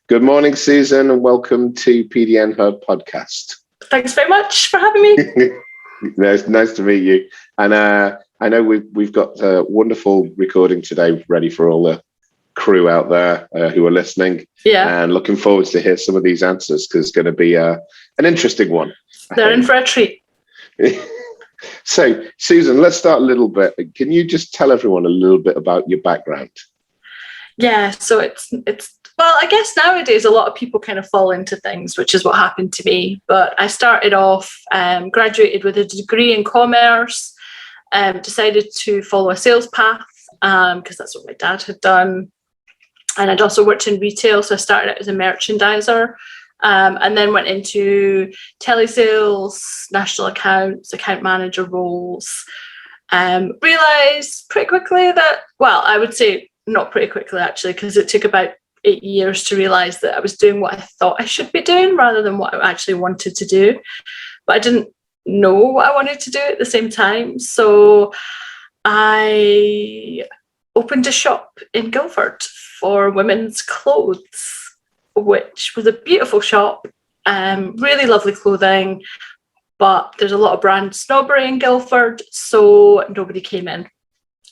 Good morning, Susan, and welcome to pdnhub podcast. Thanks very much for having me. Nice to meet you. And I know we've got a wonderful recording today ready for all the crew out there who are listening. Yeah. And looking forward to hear some of these answers because it's going to be an interesting one. They're in for a treat. So, Susan, let's start a little bit. Can you just tell everyone a little bit about your background? Yeah, so it's well, I guess nowadays a lot of people kind of fall into things, which is what happened to me. But I started off, graduated with a degree in commerce, decided to follow a sales path because that's what my dad had done. And I'd also worked in retail, so I started out as a merchandiser and then went into telesales, national accounts, account manager roles. Realised pretty quickly that, well, I would say not pretty quickly actually, because it took about 8 years to realise that I was doing what I thought I should be doing rather than what I actually wanted to do. But I didn't know what I wanted to do at the same time. So I opened a shop in Guildford for women's clothes, which was a beautiful shop, really lovely clothing, but there's a lot of brand snobbery in Guildford, so nobody came in.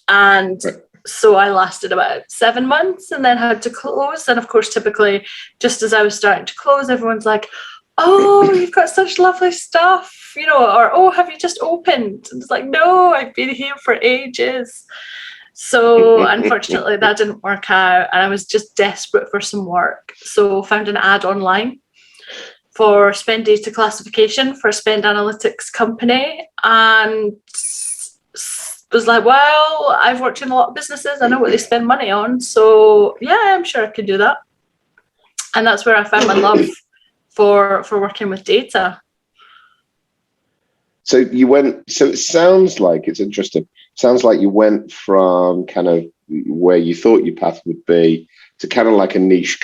And so I lasted about 7 months and then had to close. And of course, typically, just as I was starting to close, everyone's like, oh, you've got such lovely stuff, or, oh, have you just opened? And it's like, no, I've been here for ages. So unfortunately, that didn't work out. And I was just desperate for some work. So found an ad online for spend data classification for a spend analytics company. And was like, well, I've worked in a lot of businesses. I know what they spend money on. So yeah, I'm sure I could do that. And that's where I found my love for working with data. So it sounds like it's interesting. Sounds like you went from kind of where you thought your path would be to kind of like a niche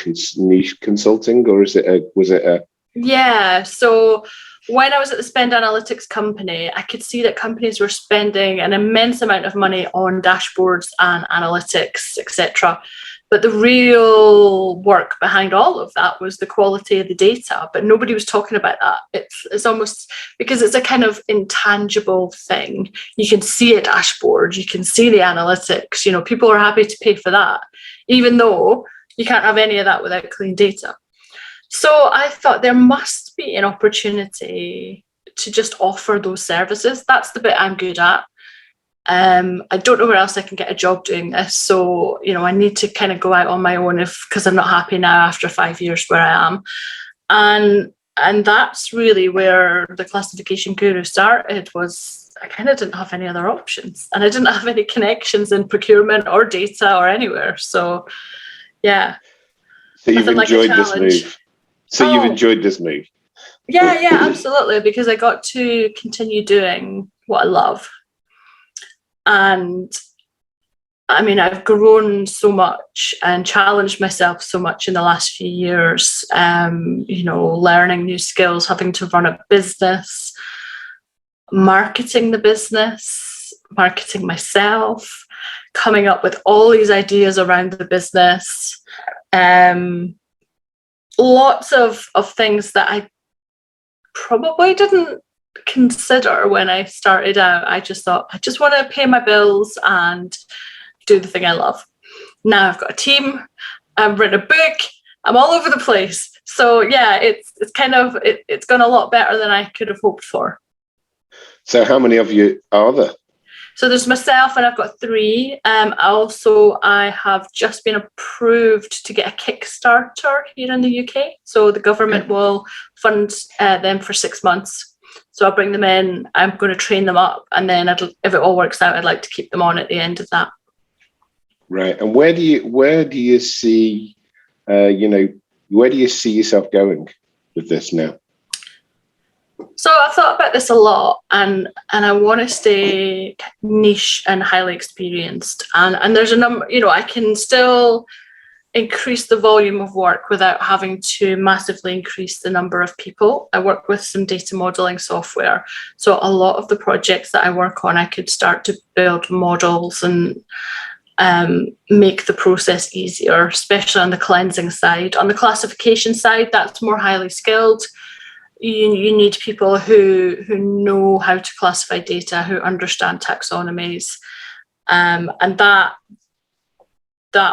consulting, or was it a? Yeah. So when I was at the spend analytics company, I could see that companies were spending an immense amount of money on dashboards and analytics, etc. But the real work behind all of that was the quality of the data, but nobody was talking about that. It's almost because it's a kind of intangible thing. You can see a dashboard, you can see the analytics, people are happy to pay for that, even though you can't have any of that without clean data. So I thought there must be an opportunity to just offer those services. That's the bit I'm good at. I don't know where else I can get a job doing this. So, I need to kind of go out on my own because I'm not happy now after 5 years where I am. And that's really where the classification guru started. Was I kind of didn't have any other options, and I didn't have any connections in procurement or data or anywhere. So, yeah. So you've enjoyed this move. You've enjoyed this move. Yeah, absolutely. Because I got to continue doing what I love. And I mean, I've grown so much and challenged myself so much in the last few years, learning new skills, having to run a business, marketing the business, marketing myself, coming up with all these ideas around the business. Lots of things that I probably didn't consider when I started out. I just thought, I just want to pay my bills and do the thing I love. Now I've got a team, I've written a book, I'm all over the place. So yeah, it's gone a lot better than I could have hoped for. So how many of you are there? So there's myself and I've got 3. I have just been approved to get a Kickstarter here in the UK. So the government will fund them for 6 months. So I'll bring them in, I'm going to train them up, and then if it all works out, I'd like to keep them on at the end of that. Right. And where do you see, where do you see yourself going with this now? So I've thought about this a lot, and I want to stay niche and highly experienced. And there's a number, I can still increase the volume of work without having to massively increase the number of people. I work with some data modeling software. So a lot of the projects that I work on, I could start to build models and make the process easier, especially on the cleansing side. On the classification side, that's more highly skilled. You need people who know how to classify data, who understand taxonomies, and that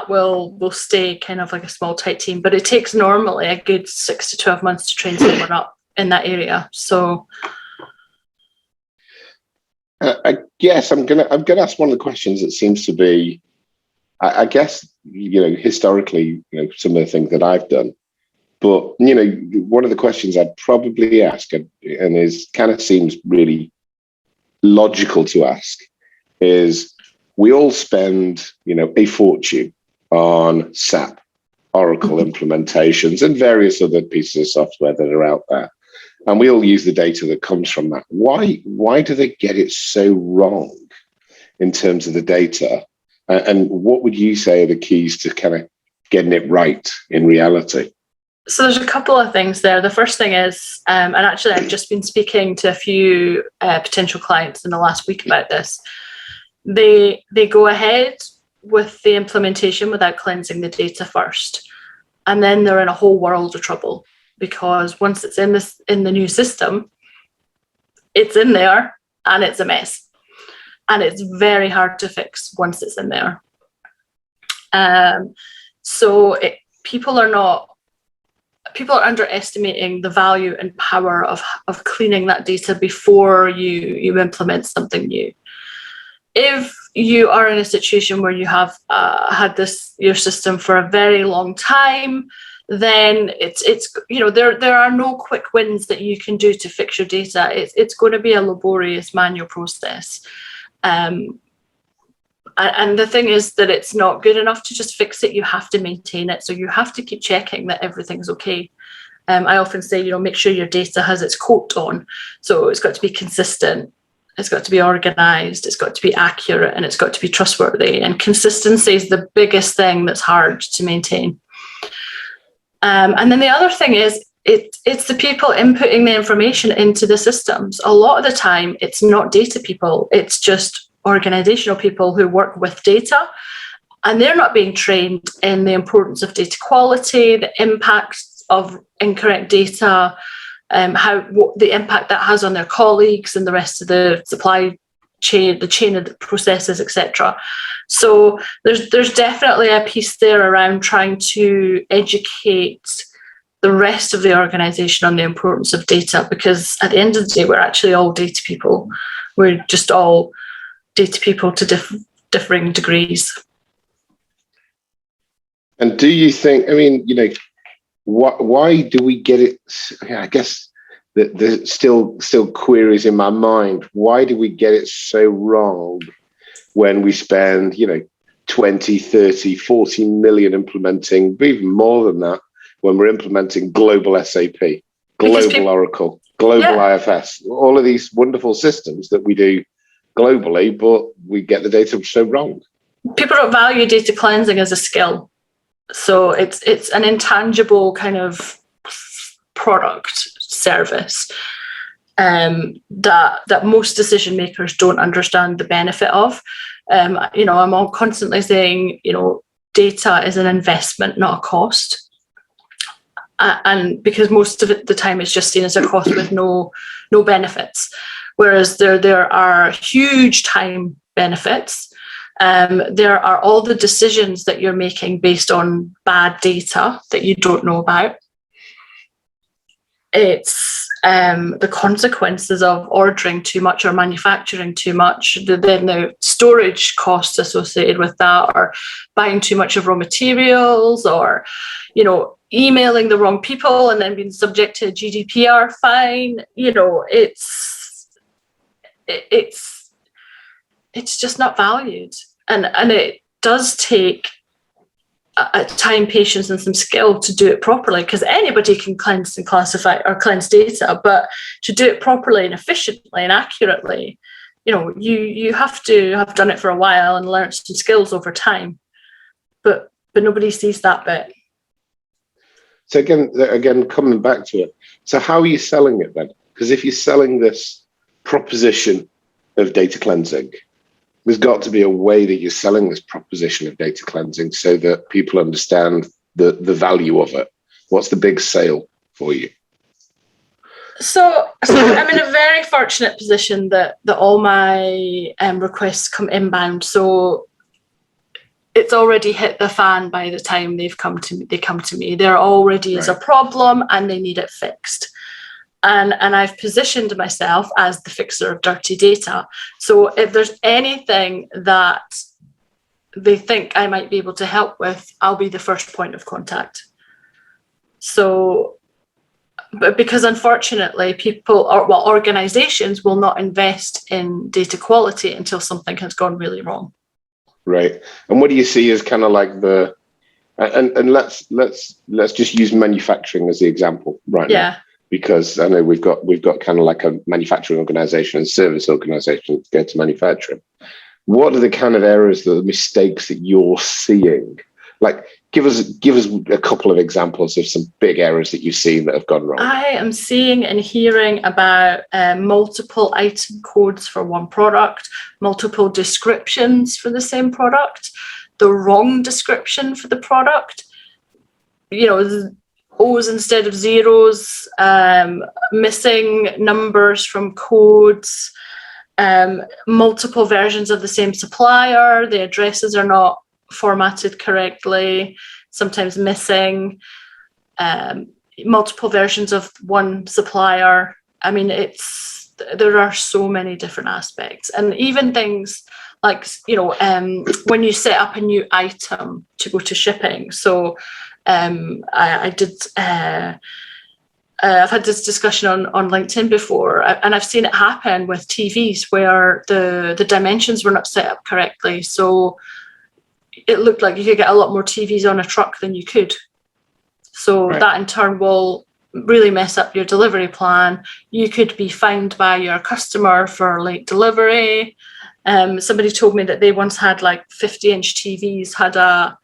will stay kind of like a small tight team. But it takes normally a good 6 to 12 months to train someone up in that area. So I guess I'm gonna ask one of the questions that seems to be, I guess, historically, some of the things that I've done. But, one of the questions I'd probably ask, and is kind of seems really logical to ask, is we all spend, a fortune on SAP, Oracle implementations, and various other pieces of software that are out there. And we all use the data that comes from that. Why do they get it so wrong in terms of the data? And what would you say are the keys to kind of getting it right in reality? So there's a couple of things there. The first thing is, and actually I've just been speaking to a few potential clients in the last week about this. They go ahead with the implementation without cleansing the data first. And then they're in a whole world of trouble, because once it's in the new system, it's in there and it's a mess. And it's very hard to fix once it's in there. People are underestimating the value and power of cleaning that data before you implement something new. If you are in a situation where you have had your system for a very long time, then it's there are no quick wins that you can do to fix your data. It's going to be a laborious manual process. And the thing is that it's not good enough to just fix it. You have to maintain it. So you have to keep checking that everything's okay. I often say, make sure your data has its coat on. So it's got to be consistent. It's got to be organized. It's got to be accurate, and it's got to be trustworthy. And consistency is the biggest thing that's hard to maintain. And then the other thing is, it's the people inputting the information into the systems. A lot of the time, it's not data people. It's just organizational people who work with data, and they're not being trained in the importance of data quality, the impacts of incorrect data, what the impact that has on their colleagues and the rest of the supply chain, the chain of the processes, etc. So there's definitely a piece there around trying to educate the rest of the organization on the importance of data, because at the end of the day, we're actually all data people. We're just all data people to differing degrees. And do you think, why do we get it? I guess there's still queries in my mind. Why do we get it so wrong when we spend, 20, 30, 40 million implementing, even more than that, when we're implementing global SAP, global Oracle, global IFS, all of these wonderful systems that we do globally, but we get the data so wrong? People don't value data cleansing as a skill. So it's an intangible kind of product service that most decision makers don't understand the benefit of. I'm all constantly saying, data is an investment, not a cost. And because most of the time it's just seen as a cost with no benefits. Whereas there are huge time benefits. There are all the decisions that you're making based on bad data that you don't know about. It's the consequences of ordering too much or manufacturing too much, then the storage costs associated with that, or buying too much of raw materials, or emailing the wrong people and then being subject to a GDPR fine. It's just not valued, and it does take a time, patience, and some skill to do it properly, because anybody can cleanse and classify or cleanse data, but to do it properly and efficiently and accurately, you have to have done it for a while and learned some skills over time, but nobody sees that bit. So again, coming back to it, so how are you selling it then? Because if you're selling this proposition of data cleansing, there's got to be a way that you're selling this proposition of data cleansing so that people understand the value of it. What's the big sale for you? So I'm in a very fortunate position that all my requests come inbound. So it's already hit the fan by the time they come to me. There already is a problem and they need it fixed. And I've positioned myself as the fixer of dirty data. So if there's anything that they think I might be able to help with, I'll be the first point of contact. So, but because unfortunately organizations will not invest in data quality until something has gone really wrong. Right. And what do you see as kind of like and let's just use manufacturing as the example right now. Because I know we've got kind of like a manufacturing organization and service organization to go to manufacturing. What are the kind of errors, the mistakes that you're seeing? Like, give us a couple of examples of some big errors that you've seen that have gone wrong. I am seeing and hearing about multiple item codes for one product, multiple descriptions for the same product, the wrong description for the product. O's instead of zeros, missing numbers from codes, multiple versions of the same supplier, the addresses are not formatted correctly, sometimes missing, multiple versions of one supplier. I mean, there are so many different aspects, and even things like, when you set up a new item to go to shipping. So I've had this discussion on LinkedIn before, and I've seen it happen with TVs where the dimensions were not set up correctly. So it looked like you could get a lot more TVs on a truck than you could. So that in turn will really mess up your delivery plan. You could be fined by your customer for late delivery. Somebody told me that they once had like 50-inch TVs had a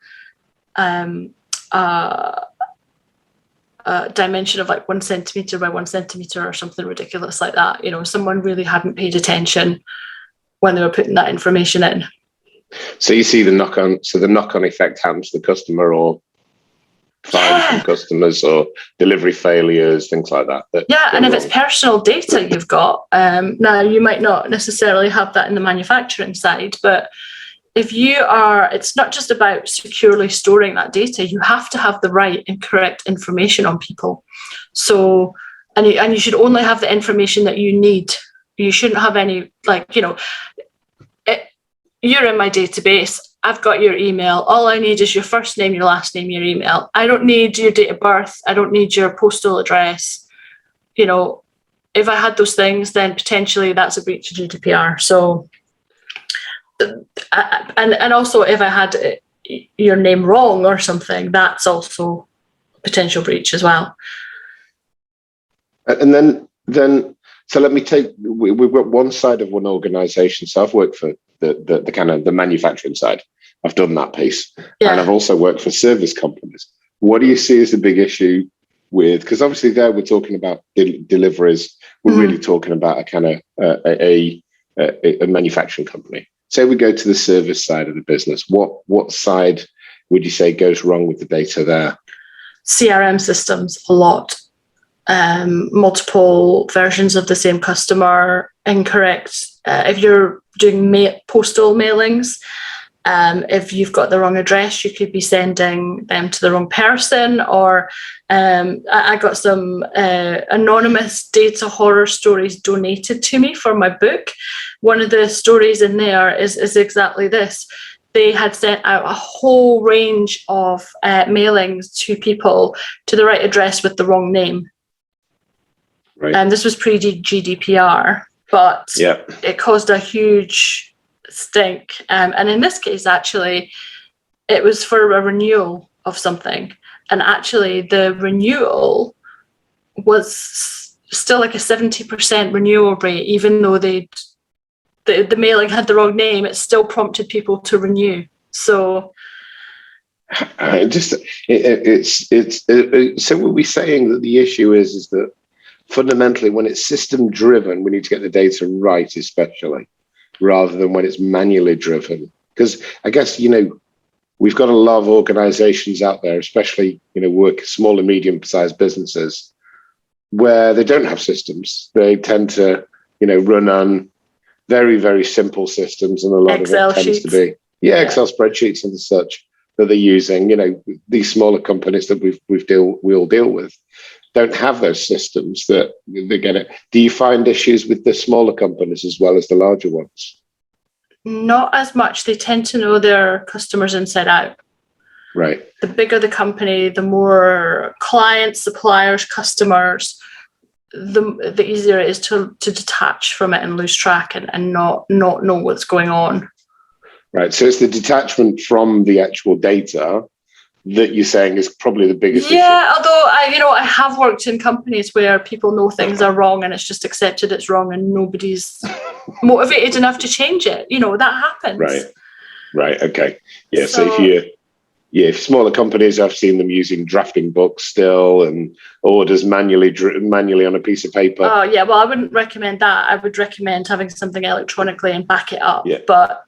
dimension of like 1 centimeter by 1 centimeter or something ridiculous like that. Someone really hadn't paid attention when they were putting that information in. So you see the knock-on effect happens to the customer, or fines from customers, or delivery failures, things like that. And if it's personal data you've got, now you might not necessarily have that in the manufacturing side, but if it's not just about securely storing that data, you have to have the right and correct information on people. So, and you should only have the information that you need. You shouldn't have any, you're in my database, I've got your email. All I need is your first name, your last name, your email. I don't need your date of birth. I don't need your postal address. If I had those things, then potentially that's a breach of GDPR. So, and also if I had your name wrong or something, that's also a potential breach as well. And then so let me we've got one side of one organization. So I've worked for the kind of the manufacturing side. I've done that piece. And I've also worked for service companies. What do you see as the big issue with, because obviously there we're talking about deliveries, we're really talking about a kind of a manufacturing company. Say we go to the service side of the business, what side would you say goes wrong with the data there? CRM systems, a lot. Multiple versions of the same customer, incorrect. If you're doing postal mailings, if you've got the wrong address, you could be sending them to the wrong person. Or I got some anonymous data horror stories donated to me for my book. One of the stories in there is exactly this. They had sent out a whole range of mailings to people to the right address with the wrong name. Right. And this was pre-GDPR, but it caused a huge stink. And in this case, actually, it was for a renewal of something. And actually, the renewal was still like a 70% renewal rate, even though the mailing had the wrong name. It still prompted people to renew. So so we'll be saying that the issue is that fundamentally, when it's system driven, we need to get the data right, especially. rather than when it's manually driven? Because I guess, we've got a lot of organizations out there, especially, work small and medium-sized businesses, where they don't have systems. They tend to, run on very, very simple systems, and a lot Excel of it tends sheets. to be, Excel spreadsheets and such that they're using. These smaller companies that we all deal with don't have those systems that they get it. Do you find issues with the smaller companies as well as the larger ones? Not as much. They tend to know their customers inside out. Right. The bigger the company, the more clients, suppliers, customers, the easier it is to detach from it and lose track and not know what's going on. Right. So it's the detachment from the actual data that you're saying is probably the biggest issue. Yeah, although I have worked in companies where people know things are wrong and it's just accepted it's wrong and nobody's motivated enough to change it. That happens. Right. Okay. Yeah. So if smaller companies, I've seen them using drafting books still and orders manually on a piece of paper. Oh yeah. Well, I wouldn't recommend that. I would recommend having something electronically and back it up. Yeah. But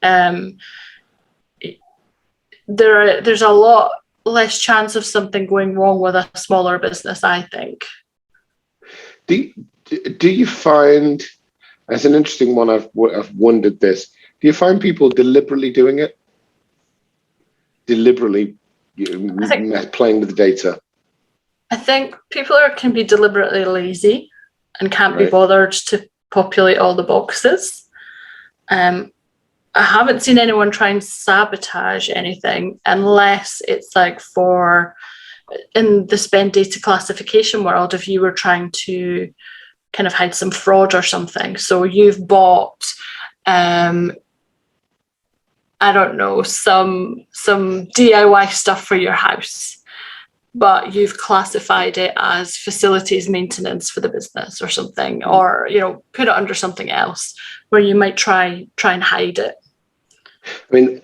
there's a lot less chance of something going wrong with a smaller business, I think. Do you find, as an interesting one, I've wondered this, do you find people deliberately doing it? Deliberately playing with the data? I think people can be deliberately lazy and can't be Right. bothered to populate all the boxes. I haven't seen anyone try and sabotage anything unless it's like in the spend data classification world, if you were trying to kind of hide some fraud or something. So you've bought, I don't know, some DIY stuff for your house, but you've classified it as facilities maintenance for the business or something, or, put it under something else where you might try and hide it. I mean,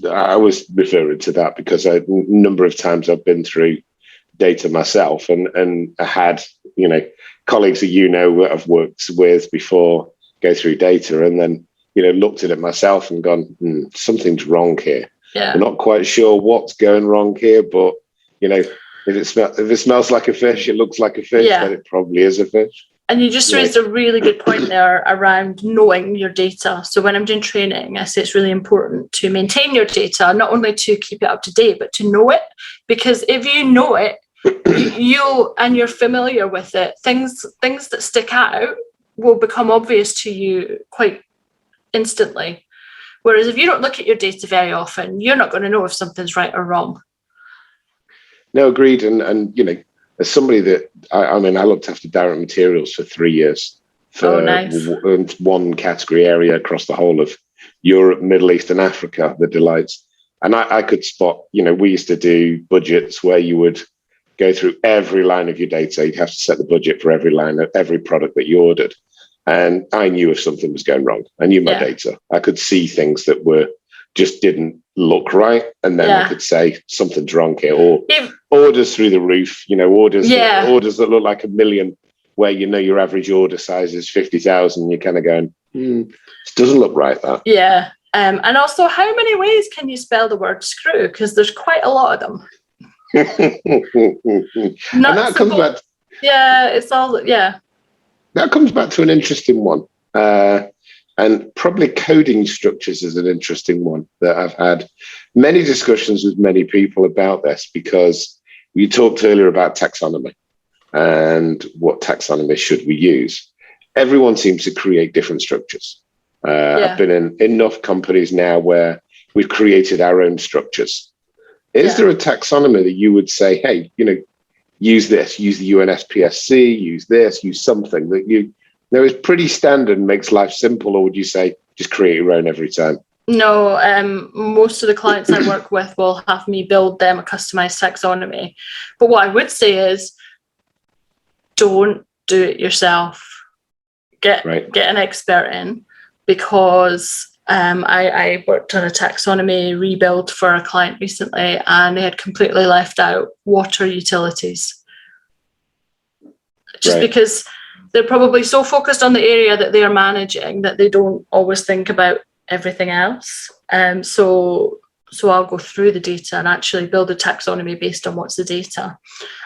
I was referring to that because a number of times I've been through data myself and I had, colleagues that that I've worked with before go through data and then, looked at it myself and gone, something's wrong here. Yeah. I'm not quite sure what's going wrong here, but, if it smells like a fish, it looks like a fish, then it probably is a fish. And you just raised a really good point there around knowing your data. So when I'm doing training, I say it's really important to maintain your data, not only to keep it up to date, but to know it. Because if you know it, you're familiar with it, things that stick out will become obvious to you quite instantly. Whereas if you don't look at your data very often, you're not going to know if something's right or wrong. No, agreed. And as somebody that, I looked after direct materials for 3 years for one category area across the whole of Europe, Middle East and Africa, the delights. And I could spot, we used to do budgets where you would go through every line of your data. You'd have to set the budget for every line of every product that you ordered. And I knew if something was going wrong. I knew my data. I could see things that just didn't look right. And then I could say something's wrong here. Or orders through the roof, orders that look like 1 million, where your average order size is 50,000. You're kind of going, this doesn't look right, that. Yeah. And also, how many ways can you spell the word screw? Because there's quite a lot of them. And that comes back. That comes back to an interesting one. And probably coding structures is an interesting one that I've had many discussions with many people about this, because we talked earlier about taxonomy and what taxonomy should we use. Everyone seems to create different structures. I've been in enough companies now where we've created our own structures. Is there a taxonomy that you would say, hey, use this, use the UNSPSC, use this, use something that is pretty standard and makes life simple? Or would you say just create your own every time? No, most of the clients I work with will have me build them a customized taxonomy. But what I would say is, don't do it yourself. Get an expert in, because I worked on a taxonomy rebuild for a client recently, and they had completely left out water utilities. Just because they're probably so focused on the area that they are managing that they don't always think about everything else. So I'll go through the data and actually build a taxonomy based on what's the data.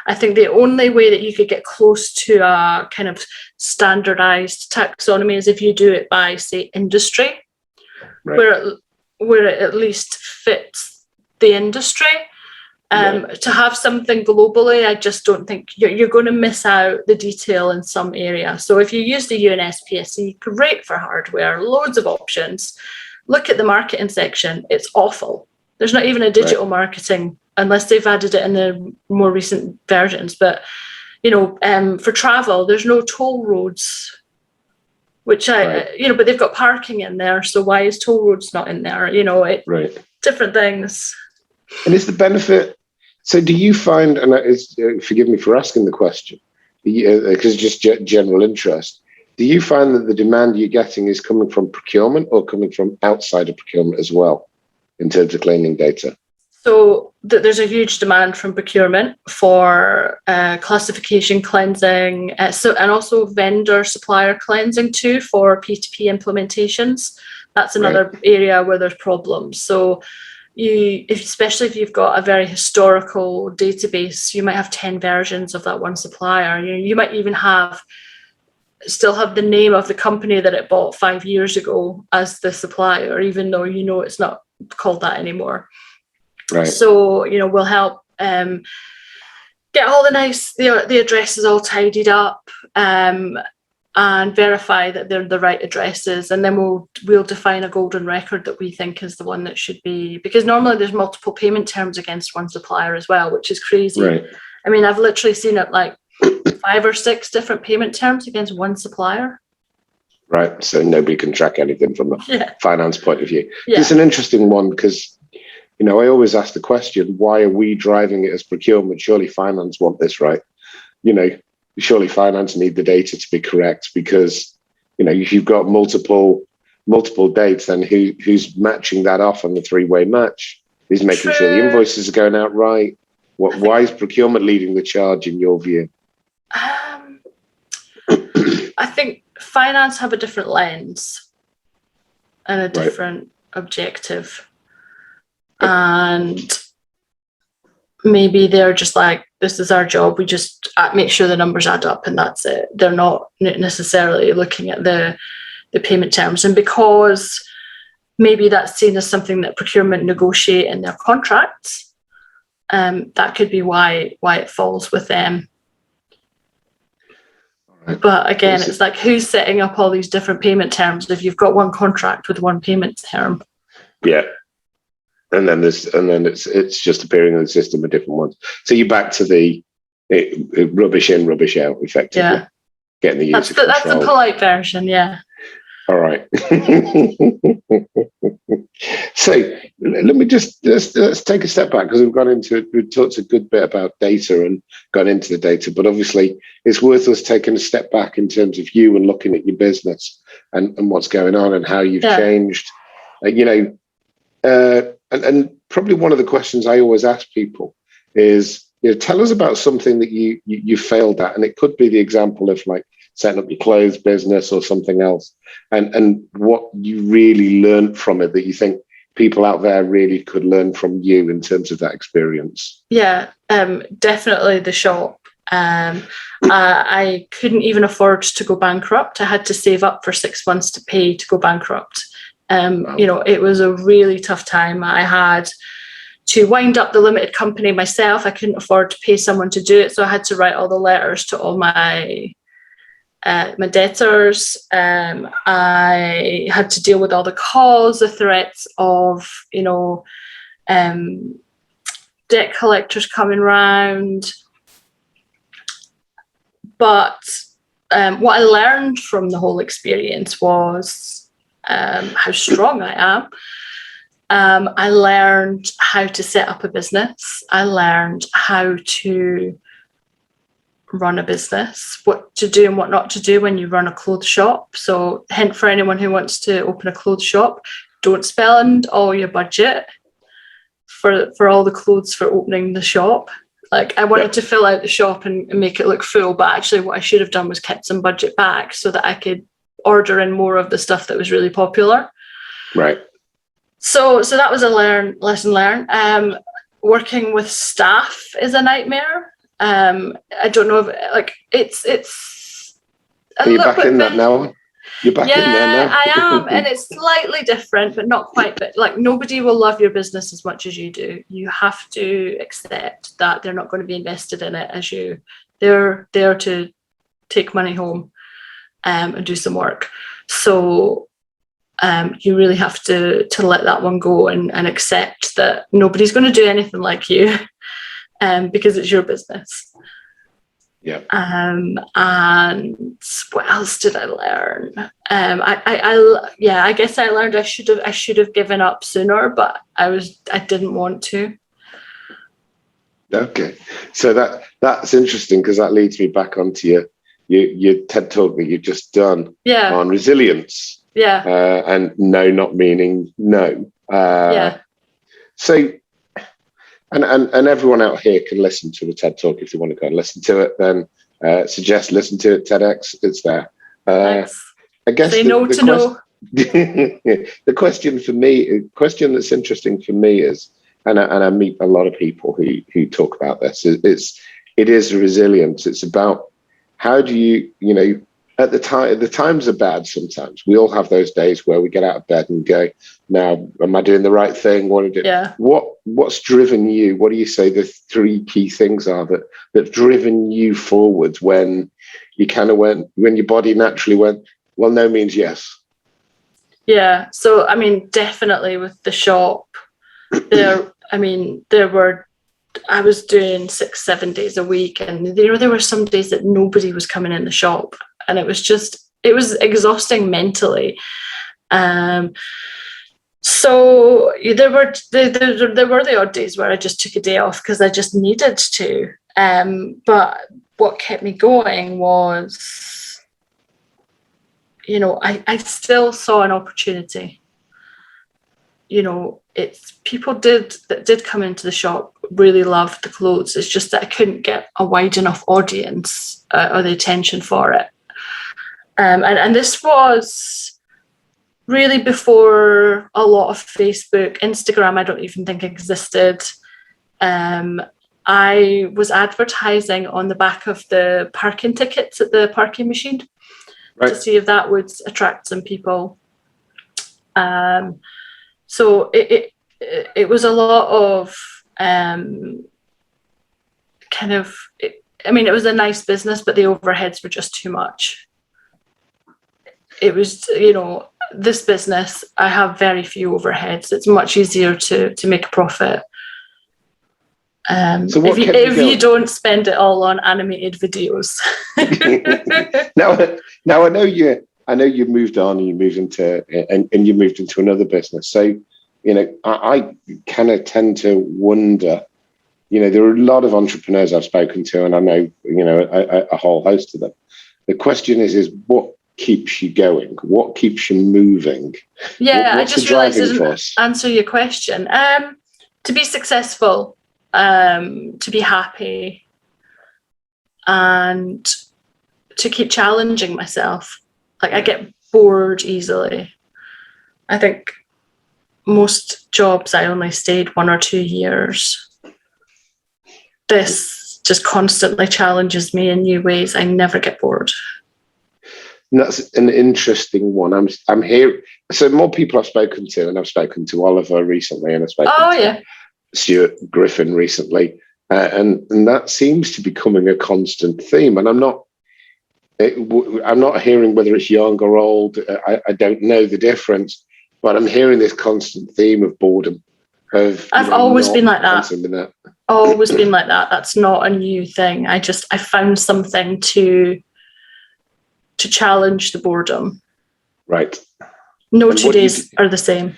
I think the only way that you could get close to a kind of standardized taxonomy is if you do it by, say, industry, right, where it at least fits the industry. To have something globally, I just don't think you're going to miss out the detail in some area. So if you use the UNSPSC, great for hardware, loads of options. Look at the marketing section, it's awful. There's not even a digital marketing unless they've added it in the more recent versions. But, for travel, there's no toll roads, which but they've got parking in there. So why is toll roads not in there? Different things. And is the benefit, so do you find, and forgive me for asking the question, because just general interest, do you find that the demand you're getting is coming from procurement or coming from outside of procurement as well, in terms of claiming data? So there's a huge demand from procurement for classification cleansing, and also vendor supplier cleansing too for P2P implementations. That's another area where there's problems. So especially if you've got a very historical database, you might have 10 versions of that one supplier. You might even still have the name of the company that it bought 5 years ago as the supplier, even though it's not called that anymore. Right. So we'll help get all the addresses all tidied up, and verify that they're the right addresses, and then we'll define a golden record that we think is the one that should be, because normally there's multiple payment terms against one supplier as well, which is crazy. Right. I mean, I've literally seen it like 5 or 6 different payment terms against one supplier. Right, so nobody can track anything from a finance point of view. Yeah. It's an interesting one because, I always ask the question, why are we driving it as procurement? Surely finance want this, right? Surely finance need the data to be correct, because, if you've got multiple dates, then who's matching that off on the 3-way match? Who's making sure the invoices are going out right? Why is procurement leading the charge in your view? I think finance have a different lens and a different objective. And maybe they're just like, this is our job, we just make sure the numbers add up and that's it. They're not necessarily looking at the payment terms. And because maybe that's seen as something that procurement negotiate in their contracts, that could be why it falls with them. But again, it's like, who's setting up all these different payment terms if you've got one contract with one payment term? Yeah. And then it's just appearing in the system with different ones. So you're back to the rubbish in, rubbish out, effectively. Yeah. Getting the user control. That's the polite version, yeah. All right. So let me let's take a step back, because we've talked a good bit about data and gone into the data, but obviously it's worth us taking a step back in terms of you and looking at your business and what's going on and how you've changed. And probably one of the questions I always ask people is, tell us about something that you failed at, and it could be the example of like setting up your clothes business or something else, and what you really learned from it that you think people out there really could learn from you in terms of that experience. Yeah, definitely the shop. I couldn't even afford to go bankrupt. I had to save up for 6 months to pay to go bankrupt. Wow. It was a really tough time. I had to wind up the limited company myself. I couldn't afford to pay someone to do it, so I had to write all the letters to all my debtors. I had to deal with all the calls, the threats of debt collectors coming round. But what I learned from the whole experience was how strong I am. I learned how to set up a business. I learned how to run a business, what to do and what not to do when you run a clothes shop. So hint for anyone who wants to open a clothes shop, don't spend all your budget for all the clothes for opening the shop. Like I wanted to fill out the shop and make it look full, but actually what I should have done was kept some budget back so that I could order in more of the stuff that was really popular. Right. So that was a lesson learned. Working with staff is a nightmare. I don't know if it's. Are you back in that now? You're back in there now. I am, and it's slightly different, but not quite. But like nobody will love your business as much as you do. You have to accept that they're not going to be invested in it as you. They're there to take money home, and do some work. So. You really have to let that one go and accept that nobody's going to do anything like you, because it's your business. Yeah. And what else did I learn? I guess I learned I should have given up sooner, but I didn't want to. Okay, so that's interesting because that leads me back onto your TED talk that you've just done on resilience. Yeah. And no, not meaning no. So, and everyone out here can listen to the TED talk if they want to go and listen to it. Then suggest listen to it. TEDx, it's there. Thanks. I guess say no to no. The question that's interesting for me is, and I meet a lot of people who talk about this. It is resilience. It's about how do you at the times are bad sometimes. We all have those days where we get out of bed and go, now, am I doing the right thing? What do? Yeah. What's driven you? What do you say the three key things are that driven you forwards when you kind of when your body naturally went, well, no means yes? Yeah. So, I mean, definitely with the shop, I was doing 6-7 days a week, and there were some days that nobody was coming in the shop. And it was exhausting mentally. So there were the odd days where I just took a day off because I just needed to. But what kept me going was, I still saw an opportunity. It's people that did come into the shop really loved the clothes. It's just that I couldn't get a wide enough audience or the attention for it. And this was really before a lot of Facebook, Instagram, I don't even think existed. I was advertising on the back of the parking tickets at the parking machine to see if that would attract some people. So it was a lot of it was a nice business, but the overheads were just too much. It was, this business, I have very few overheads. It's much easier to make a profit. So if you don't spend it all on animated videos. Now I know you moved on and you moved into another business. So, I kind of tend to wonder, there are a lot of entrepreneurs I've spoken to, and I know, a whole host of them. The question is what keeps you going? What keeps you moving? I just realized I didn't answer your question. To be successful, to be happy, and to keep challenging myself. Like I get bored easily. I think most jobs I only stayed 1 or 2 years. This just constantly challenges me in new ways. I never get bored. And that's an interesting one. I'm here. So more people I've spoken to, and I've spoken to Oliver recently, and I've spoken to Stuart Griffin recently, and that seems to be becoming a constant theme. And I'm not hearing whether it's young or old. I don't know the difference, but I'm hearing this constant theme of boredom. I've always been like that. Always been like that. That's not a new thing. I found something to challenge the boredom. Right. No 2 days are the same.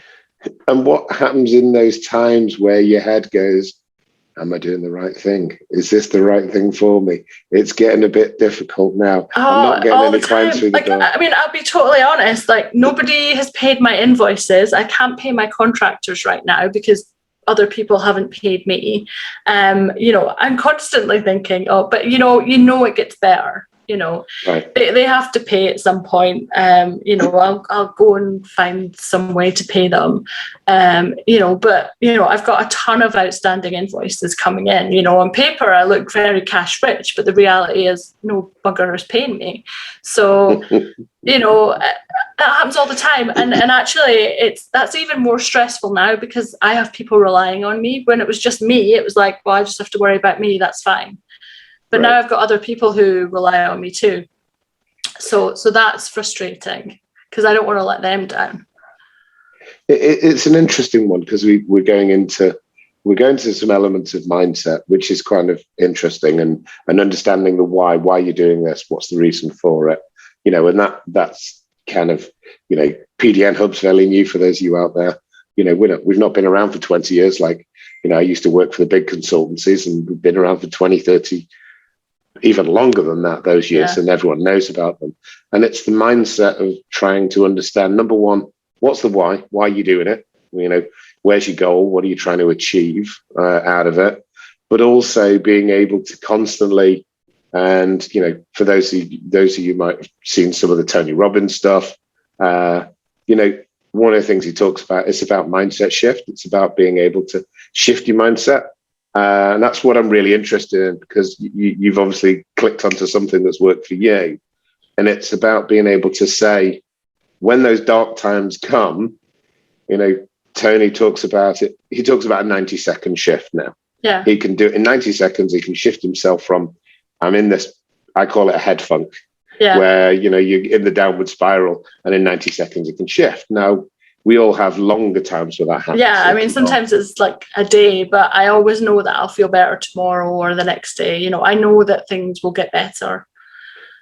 And what happens in those times where your head goes, am I doing the right thing? Is this the right thing for me? It's getting a bit difficult now. I'm not getting any clients through the door. I mean, I'll be totally honest. Like, nobody has paid my invoices. I can't pay my contractors right now because other people haven't paid me. I'm constantly thinking, oh, but it gets better. Right. They have to pay at some point. I'll go and find some way to pay them. But I've got a ton of outstanding invoices coming in. On paper I look very cash rich, but the reality is no bugger is paying me. So that happens all the time, and actually that's even more stressful now because I have people relying on me. When it was just me, it was like, well, I just have to worry about me, that's fine. But now I've got other people who rely on me too. So that's frustrating because I don't want to let them down. It's an interesting one because we're going into some elements of mindset, which is kind of interesting, and understanding the why you're doing this, what's the reason for it, and that's kind of, PDN Hub's fairly new for those of you out there. We've not been around for 20 years. Like, I used to work for the big consultancies, and we've been around for 20, 30, even longer than that, those years, and everyone knows about them. And it's the mindset of trying to understand, number one, what's the why are you doing it? Where's your goal? What are you trying to achieve out of it? But also being able to constantly, and for those of you might have seen some of the Tony Robbins stuff, one of the things he talks about is about mindset shift. It's about being able to shift your mindset. And that's what I'm really interested in, because you've obviously clicked onto something that's worked for you. And it's about being able to say, when those dark times come, Tony talks about it. He talks about a 90-second shift now. Yeah. He can do it in 90 seconds. He can shift himself from, I'm in this, I call it a head funk, where, you're in the downward spiral, and in 90 seconds it can shift. Now, we all have longer times where that happens. Yeah, I mean, sometimes it's like a day, but I always know that I'll feel better tomorrow or the next day. I know that things will get better.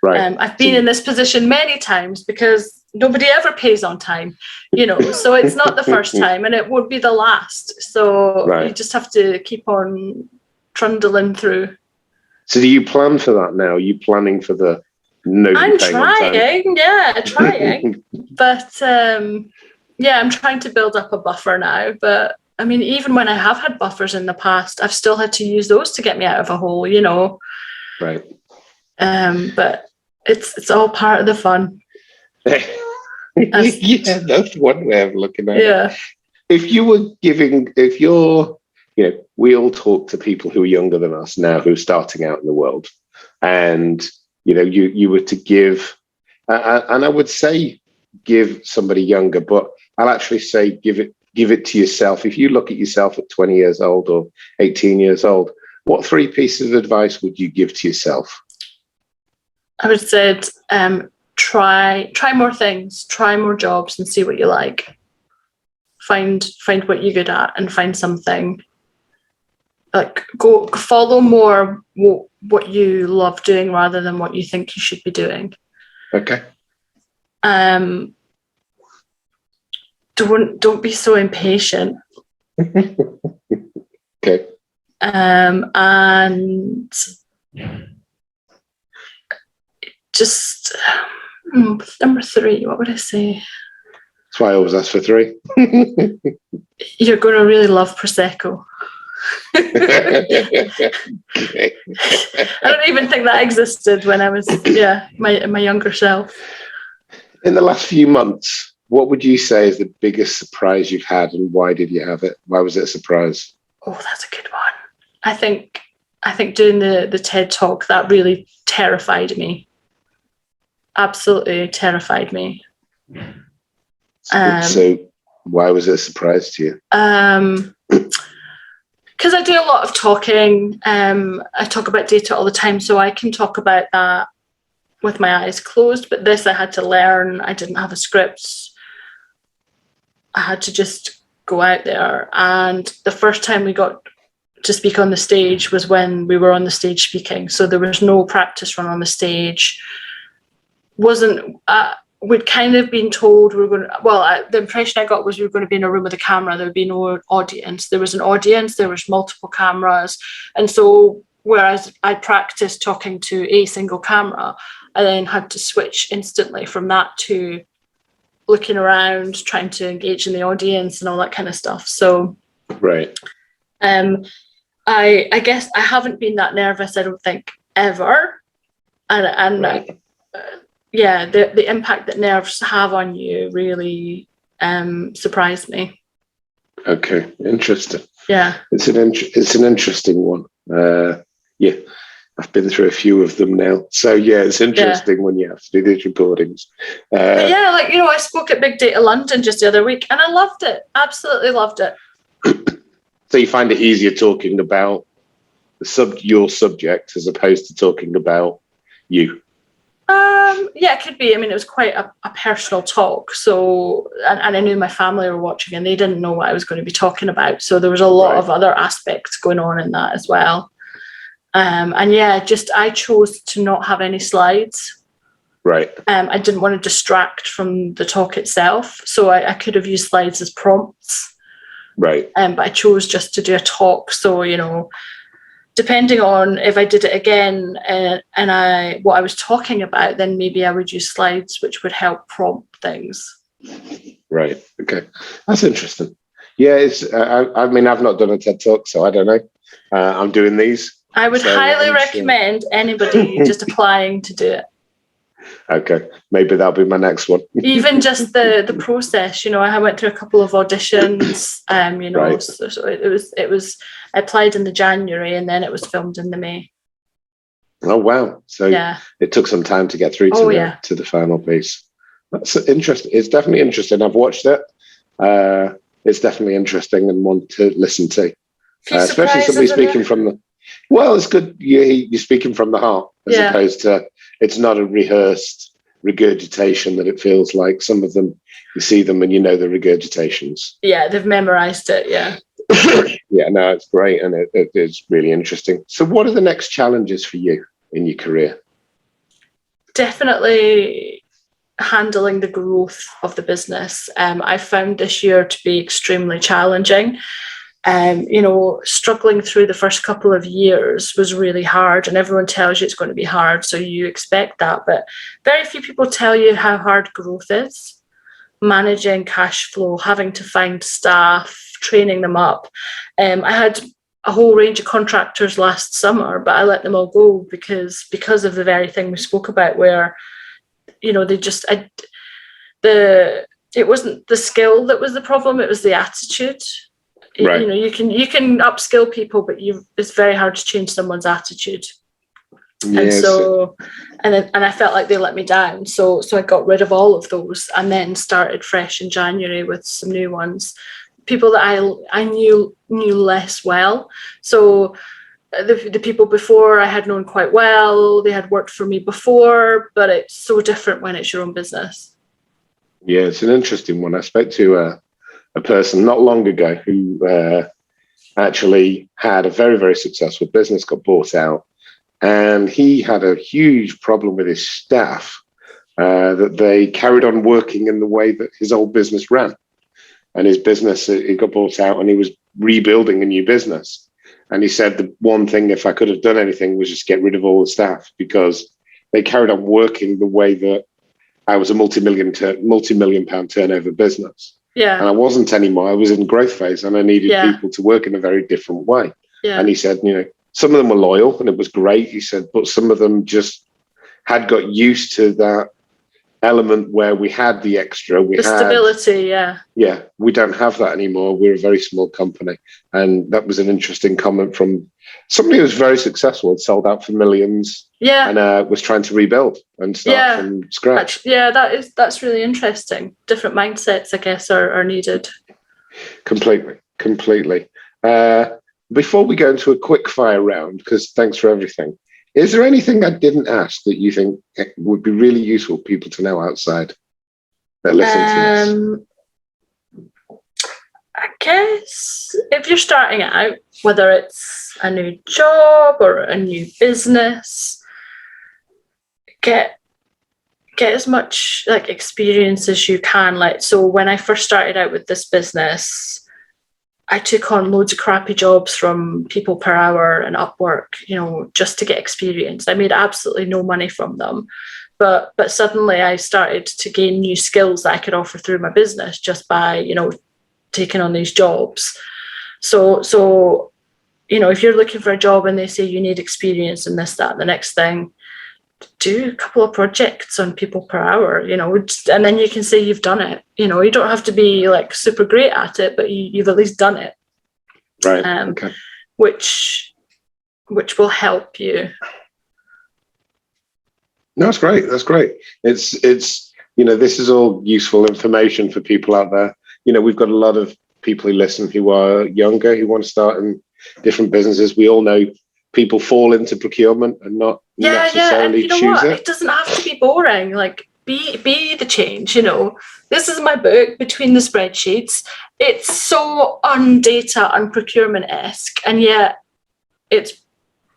Right. I've been in this position many times because nobody ever pays on time, so it's not the first time and it won't be the last. So you just have to keep on trundling through. So do you plan for that now? Are you planning for the I'm trying. But I'm trying to build up a buffer now. But I mean, even when I have had buffers in the past, I've still had to use those to get me out of a hole, Right. But it's all part of the fun. Yeah, that's one way of looking at it. We all talk to people who are younger than us now, who are starting out in the world, and you were to give, and I would say give somebody younger, but I'll actually say give it to yourself. If you look at yourself at 20 years old or 18 years old, what 3 pieces of advice would you give to yourself? I would say try more things, try more jobs, and see what you like. Find what you're good at and find something. Like, go follow more what you love doing rather than what you think you should be doing. Okay. Don't be so impatient. Okay. And just number 3, what would I say? That's why I always ask for 3. You're going to really love Prosecco. Okay. I don't even think that existed when I was my younger self. In the last few months, what would you say is the biggest surprise you've had, and why did you have it? Why was it a surprise? Oh, that's a good one. I think doing the TED Talk, that really terrified me. Absolutely terrified me. So why was it a surprise to you? Because I do a lot of talking. I talk about data all the time, so I can talk about that with my eyes closed. But this I had to learn. I didn't have a script. I had to just go out there. And the first time we got to speak on the stage was when we were on the stage speaking. So there was no practice run on the stage. We'd kind of been told we were going to, the impression I got was we were going to be in a room with a camera. There would be no audience. There was an audience, there was multiple cameras. And so whereas I practiced talking to a single camera, I then had to switch instantly from that to looking around, trying to engage in the audience and all that kind of stuff. So right. I guess I haven't been that nervous, I don't think, ever. And Right. The impact that nerves have on you really surprised me. Okay, interesting. Yeah. It's an interesting one. Yeah, I've been through a few of them now. So yeah, it's interesting when you have to do these recordings. But yeah, like, you know, I spoke at Big Data London just the other week and I loved it. Absolutely loved it. So you find it easier talking about your subject as opposed to talking about you? Yeah, it could be. I mean, it was quite a personal talk. So, and I knew my family were watching and they didn't know what I was going to be talking about. So there was a lot of other aspects going on in that as well. And yeah, I chose to not have any slides. Right. I didn't want to distract from the talk itself. So I could have used slides as prompts. Right. But I chose just to do a talk. So, you know, depending on if I did it again and what I was talking about, then maybe I would use slides which would help prompt things. Right. Okay. That's interesting. Yeah, it's. I mean, I've not done a TED Talk, so I don't know. I'm doing these. I would highly recommend anybody just applying to do it. Okay, maybe that'll be my next one. Even just the process, you know, I went through a couple of auditions, you know, right. so it was I applied in the January and then it was filmed in the May. Oh wow! So yeah, it took some time to get through to the final piece. That's interesting. It's definitely interesting. I've watched it. It's definitely interesting and one to listen to, especially somebody speaking from the. Well, it's good. You're speaking from the heart as opposed to it's not a rehearsed regurgitation that it feels like. Some of them, you see them and you know the regurgitations. Yeah, they've memorized it. Yeah. Yeah, no, it's great and it is really interesting. So what are the next challenges for you in your career? Definitely handling the growth of the business. I found this year to be extremely challenging. You know, struggling through the first couple of years was really hard, and everyone tells you it's going to be hard, so you expect that. But very few people tell you how hard growth is. Managing cash flow, having to find staff, training them up. I had a whole range of contractors last summer, but I let them all go because of the very thing we spoke about, where, you know, it wasn't the skill that was the problem; it was the attitude. Right. You know, you can upskill people, but it's very hard to change someone's attitude. Yes. And so, and I felt like they let me down. So I got rid of all of those and then started fresh in January with some new ones. People that I knew less well. So the people before I had known quite well, they had worked for me before, but it's so different when it's your own business. Yeah, it's an interesting one. I spoke to a person not long ago who actually had a very, very successful business, got bought out, and he had a huge problem with his staff, that they carried on working in the way that his old business ran. And his business, it got bought out and he was rebuilding a new business. And he said the one thing, if I could have done anything, was just get rid of all the staff, because they carried on working the way that I was a multi-million pound turnover business. Yeah. And I wasn't anymore. I was in growth phase and I needed people to work in a very different way. Yeah. And he said, you know, some of them were loyal and it was great. He said, but some of them just had got used to that element where we had the extra. The stability, yeah. Yeah, we don't have that anymore. We're a very small company. And that was an interesting comment from somebody who was very successful and sold out for millions. Yeah. And was trying to rebuild and start from scratch. Yeah, that's really interesting. Different mindsets, I guess, are needed. Completely. Before we go into a quick fire round, because thanks for everything, is there anything I didn't ask that you think would be really useful for people to know outside that listen to this? I guess if you're starting out, whether it's a new job or a new business, get as much like experience as you can. Like, so when I first started out with this business, I took on loads of crappy jobs from People Per Hour and Upwork, you know, just to get experience. I made absolutely no money from them. But suddenly I started to gain new skills that I could offer through my business just by, you know, taking on these jobs. So if you're looking for a job and they say you need experience in this, that, the next thing, do a couple of projects on people per hour, and then you can say you've done it. You don't have to be like super great at it, but you've at least done it. Right. Okay. Which will help you. No, that's great. That's great. It's this is all useful information for people out there. We've got a lot of people who listen who are younger, who want to start in different businesses. We all know people fall into procurement and not necessarily and choose it. It doesn't have to be boring. Like, be the change. This is my book, Between the Spreadsheets. It's so undata and procurement-esque, and yet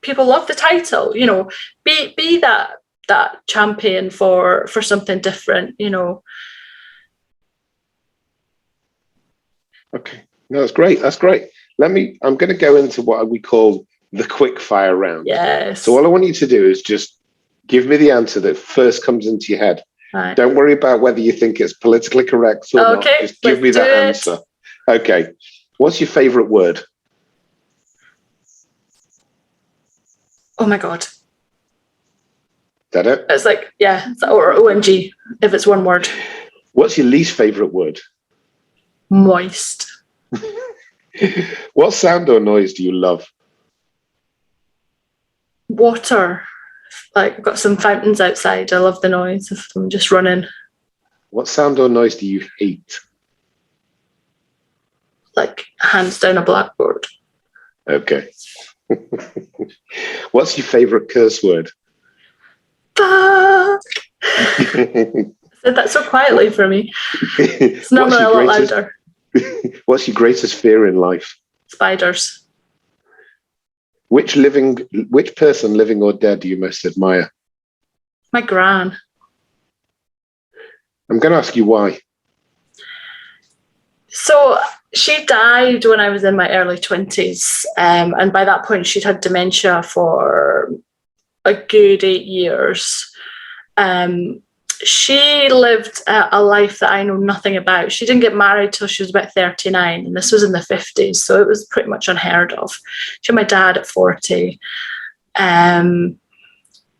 people love the title. Be that champion for something different. Okay, no, that's great. That's great. I'm going to go into what we call the quick fire round. Yes. So all I want you to do is just give me the answer that first comes into your head. Right. Don't worry about whether you think it's politically correct or not. Just give me that answer. Okay. What's your favorite word? Oh my God. Is that it? It's like, or OMG, if it's one word. What's your least favorite word? Moist. What sound or noise do you love? Water. Like, I've got some fountains outside. I love the noise of them just running. What sound or noise do you hate? Like, hands down a blackboard. Okay. What's your favorite curse word? Fuck. I said that so quietly for me. It's normally a lot louder. What's your greatest fear in life? Spiders. Which person, living or dead, do you most admire? My gran. I'm going to ask you why. So she died when I was in my early 20s. And by that point, she'd had dementia for a good 8 years. She lived a life that I know nothing about. She didn't get married till she was about 39, and this was in the 50s, so it was pretty much unheard of. She had my dad at 40.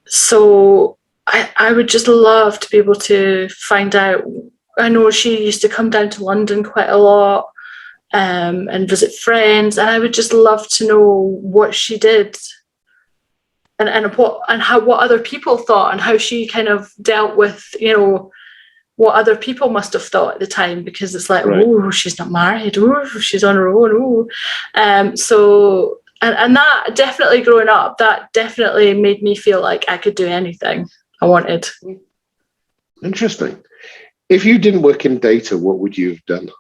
So I would just love to be able to find out. I know she used to come down to London quite a lot and visit friends, and I would just love to know what she did. And what other people thought, and how she kind of dealt with, what other people must have thought at the time, because it's like, right. Oh, she's not married. Oh, she's on her own. Oh, so that definitely, growing up, that definitely made me feel like I could do anything I wanted. Interesting. If you didn't work in data, what would you have done?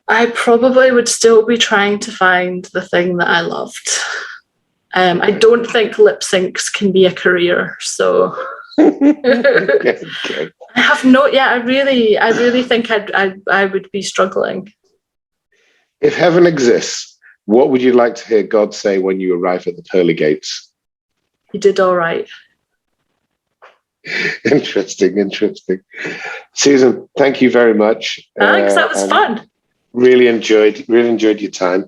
I probably would still be trying to find the thing that I loved. I don't think lip syncs can be a career, so Okay. I have no. Yeah, I really think I would be struggling. If heaven exists, what would you like to hear God say when you arrive at the pearly gates? You did all right. Interesting. Susan, thank you very much. Thanks. That was fun. Really enjoyed your time.